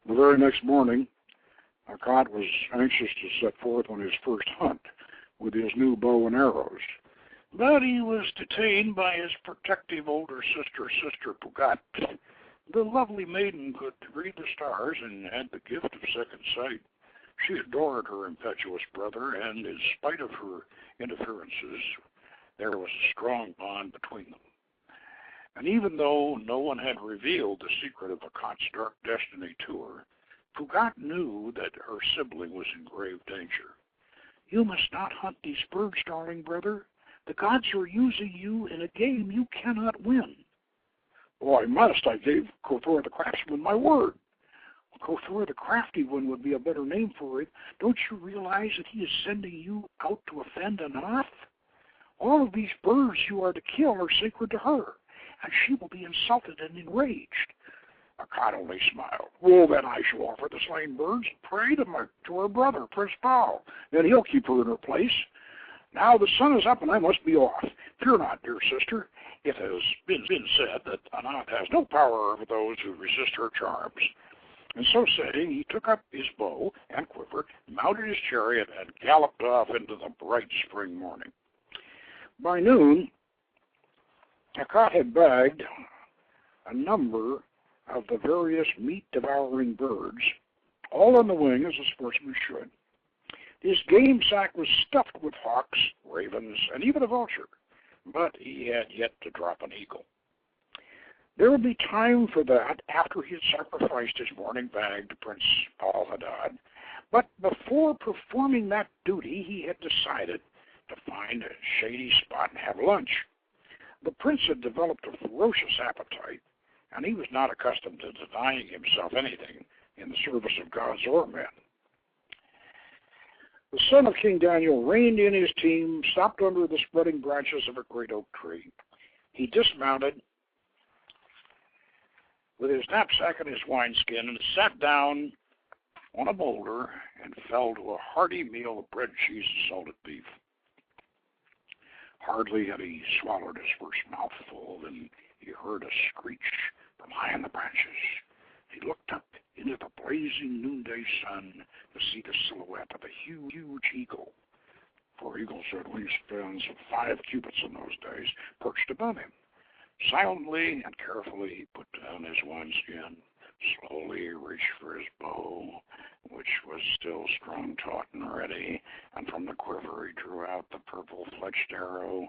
The very next morning, Aqhat was anxious to set forth on his first hunt with his new bow and arrows, but he was detained by his protective older sister Pugat. The lovely maiden could read the stars and had the gift of second sight. She adored her impetuous brother, and in spite of her interferences, there was a strong bond between them. And even though no one had revealed the secret of Aqhat's dark destiny to her, Pugat knew that her sibling was in grave danger. "You must not hunt these birds, darling brother. The gods are using you in a game you cannot win." "Oh, I must. I gave Kothor the craftsman my word." "Kothor the crafty one would be a better name for it. Don't you realize that he is sending you out to offend Anath? All of these birds you are to kill are sacred to her, and she will be insulted and enraged." Aqhat only smiled. "Well, then I shall offer the slain birds prey to her brother, Prince Bow. Then he'll keep her in her place. Now the sun is up and I must be off. Fear not, dear sister. It has been said that Anath has no power over those who resist her charms." And so saying, he took up his bow and quiver, mounted his chariot, and galloped off into the bright spring morning. By noon, Aqhat had bagged a number of the various meat-devouring birds, all on the wing as a sportsman should. His game sack was stuffed with hawks, ravens, and even a vulture, but he had yet to drop an eagle. There would be time for that after he had sacrificed his morning bag to Prince Al-Hadad, but before performing that duty, he had decided to find a shady spot and have lunch. The prince had developed a ferocious appetite, and he was not accustomed to denying himself anything in the service of gods or men. The son of King Daniel reined in his team, stopped under the spreading branches of a great oak tree. He dismounted with his knapsack and his wineskin and sat down on a boulder and fell to a hearty meal of bread, cheese, and salted beef. Hardly had he swallowed his first mouthful than he heard a screech from high in the branches. He looked up into the blazing noonday sun to see the silhouette of a huge eagle, for eagles had wingspans of 5 cubits in those days, perched above him. Silently and carefully he put down his wineskin, slowly reached for his bow, which was still strung taut and ready, and from the quiver he drew out the purple-fletched arrow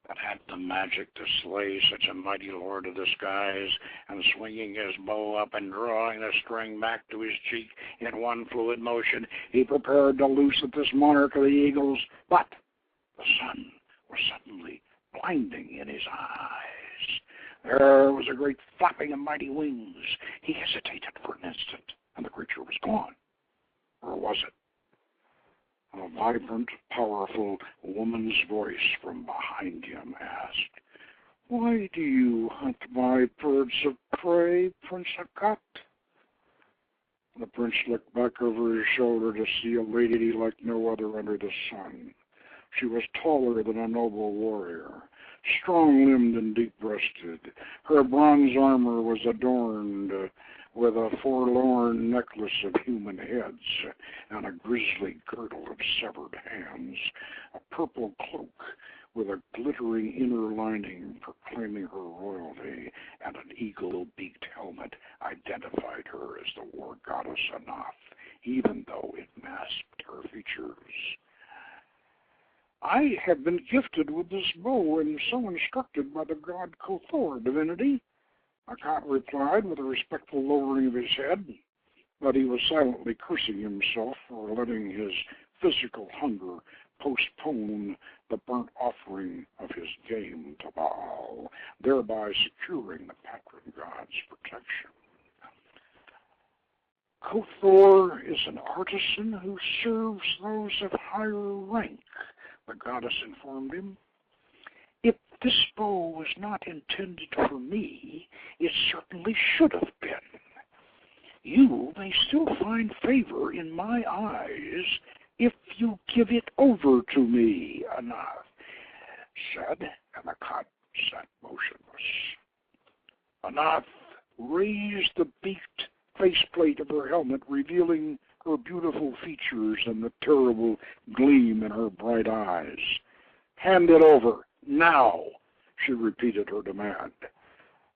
that had the magic to slay such a mighty lord of the skies, and swinging his bow up and drawing the string back to his cheek in one fluid motion, he prepared to loose at this monarch of the eagles, but the sun was suddenly blinding in his eyes. There was a great flapping of mighty wings. He hesitated for an instant, and the creature was gone. Or was it? A vibrant, powerful woman's voice from behind him asked, "Why do you hunt my birds of prey, Prince Aqhat?" The prince looked back over his shoulder to see a lady like no other under the sun. She was taller than a noble warrior, strong-limbed and deep-breasted. Her bronze armor was adorned with a forlorn necklace of human heads and a grisly girdle of severed hands. A purple cloak with a glittering inner lining proclaiming her royalty, and an eagle-beaked helmet identified her as the war goddess Anath, even though it masked her features. "I have been gifted with this bow and so instructed by the god Kothor, divinity," Aqhat replied with a respectful lowering of his head, but he was silently cursing himself for letting his physical hunger postpone the burnt offering of his game to Baal, thereby securing the patron god's protection. "Kothor is an artisan who serves those of higher rank," the goddess informed him. "If this bow was not intended for me, it certainly should have been. You may still find favor in my eyes if you give it over to me," Anath said, and Aqhat sat motionless. Anath raised the beaked faceplate of her helmet, revealing her beautiful features and the terrible gleam in her bright eyes. "Hand it over, now," she repeated her demand.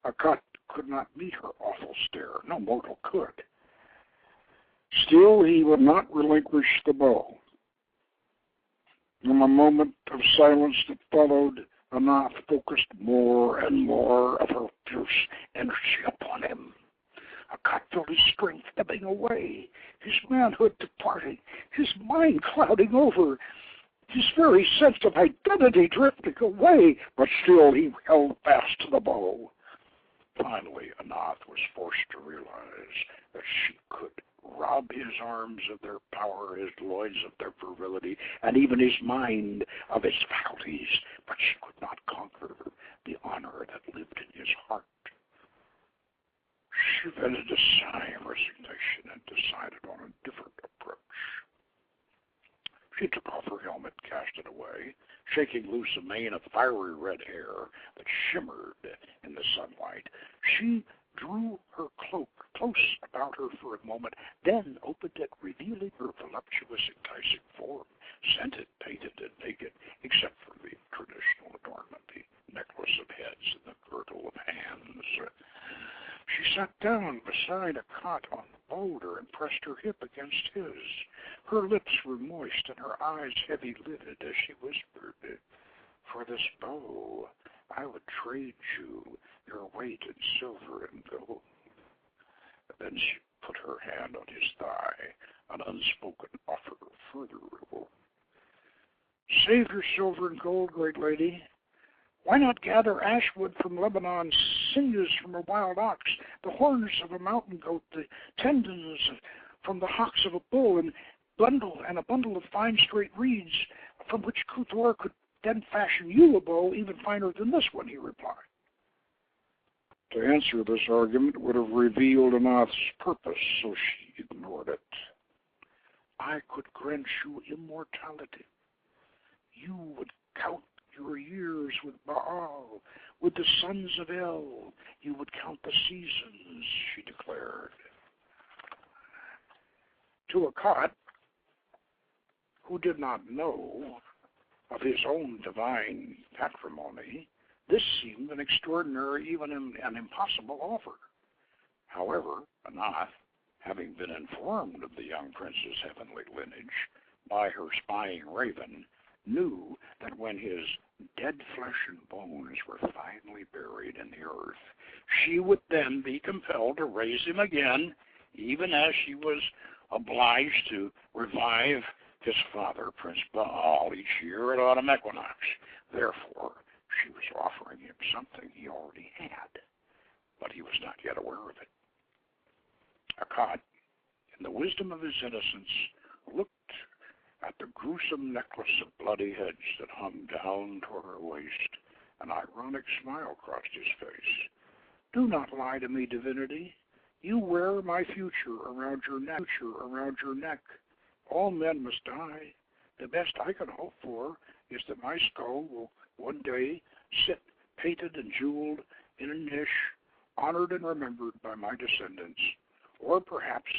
Aqhat could not meet her awful stare. No mortal could. Still, he would not relinquish the bow. In the moment of silence that followed, Anath focused more and more of her fierce energy upon him. Aqhat felt his strength ebbing away, his manhood departing, his mind clouding over, his very sense of identity drifting away, but still he held fast to the bow. Finally, Anath was forced to realize that she could rob his arms of their power, his loins of their virility, and even his mind of his faculties, but she could not conquer the honor that lived in his heart. She vented a sigh of resignation and decided on a different approach. She took off her helmet, cast it away, shaking loose a mane of fiery red hair that shimmered in the sunlight. She drew her cloak close about her for a moment, then opened it, revealing her voluptuous, enticing form, scented, painted, and naked, except for the traditional adornment, the necklace of heads and the girdle of hands. She sat down beside Aqhat on the boulder and pressed her hip against his. Her lips were moist and her eyes heavy-lidded as she whispered, "For this bow, I would trade you your weight in silver and gold." Then she put her hand on his thigh, an unspoken offer of further reward. "Save your silver and gold, great lady. Why not gather ashwood from Lebanon, sinews from a wild ox, the horns of a mountain goat, the tendons from the hocks of a bull, and a bundle of fine straight reeds, from which Kuthor could then fashion you a bow even finer than this one," he replied. To answer this argument would have revealed Anath's purpose, so she ignored it. "I could grant you immortality. You would count your years with Baal, with the sons of El. You would count the seasons," she declared. To Aqhat, who did not know of his own divine patrimony, this seemed an extraordinary, even an impossible offer. However, Anath, having been informed of the young prince's heavenly lineage by her spying raven, knew that when his dead flesh and bones were finally buried in the earth, she would then be compelled to raise him again, even as she was obliged to revive his father, Prince Baal, each year at autumn equinox. Therefore, she was offering him something he already had, but he was not yet aware of it. Aqhat, in the wisdom of his innocence, looked at the gruesome necklace of bloody heads that hung down toward her waist. An ironic smile crossed his face. "Do not lie to me, divinity. You wear my future around your neck. All men must die. The best I can hope for is that my skull will one day sit painted and jeweled in a niche, honored and remembered by my descendants, or perhaps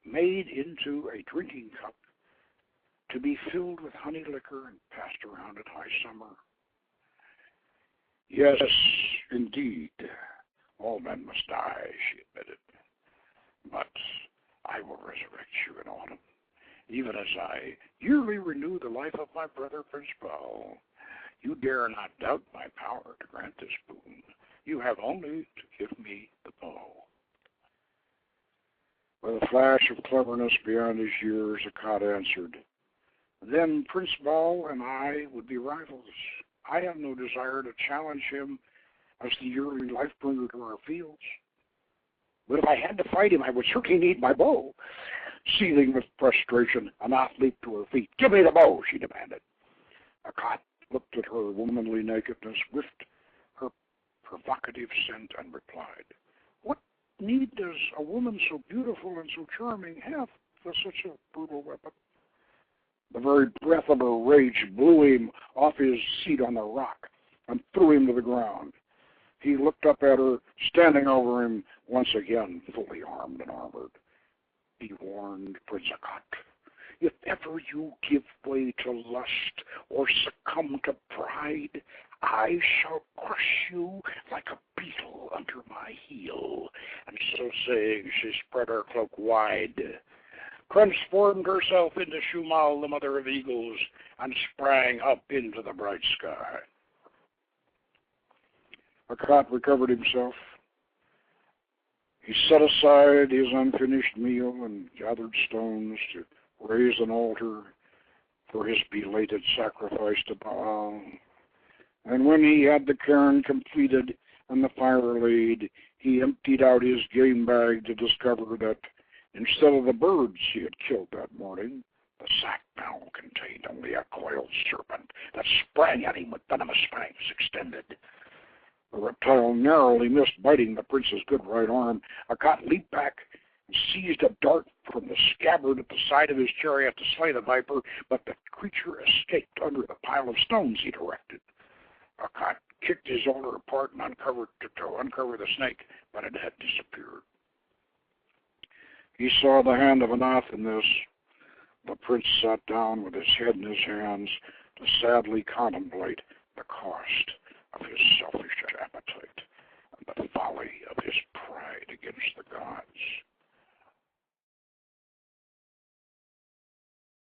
made into a drinking cup to be filled with honey liquor and passed around in high summer." "Yes, indeed, all men must die," she admitted. "But I will resurrect you in autumn, even as I yearly renew the life of my brother Prince Baal. You dare not doubt my power to grant this boon. You have only to give me the bow." With a flash of cleverness beyond his years, Aqhat answered, "Then Prince Baal and I would be rivals. I have no desire to challenge him as the yearly life-bringer to our fields. But if I had to fight him, I would certainly need my bow." Seething with frustration, Anath leaped to her feet. "Give me the bow," she demanded. Aqhat looked at her womanly nakedness, whiffed her provocative scent, and replied, "What need does a woman so beautiful and so charming have for such a brutal weapon?" The very breath of her rage blew him off his seat on the rock and threw him to the ground. He looked up at her, standing over him, once again fully armed and armored. He warned Prince Aqhat, if ever you give way to lust or succumb to pride, I shall crush you like a beetle under my heel. And so saying, she spread her cloak wide, transformed herself into Shumal, the mother of eagles, and sprang up into the bright sky. Aqhat recovered himself. He set aside his unfinished meal and gathered stones to raise an altar for his belated sacrifice to Baal. And when he had the cairn completed and the fire laid, he emptied out his game bag to discover that instead of the birds he had killed that morning, the sack now contained only a coiled serpent that sprang at him with venomous fangs extended. The reptile narrowly missed biting the prince's good right arm. Aqhat leaped back and seized a dart from the scabbard at the side of his chariot to slay the viper, but the creature escaped under the pile of stones he'd erected. Aqhat kicked his altar apart and uncovered to uncover the snake, but it had disappeared. He saw the hand of Anath in this. The prince sat down with his head in his hands to sadly contemplate the cost of his selfish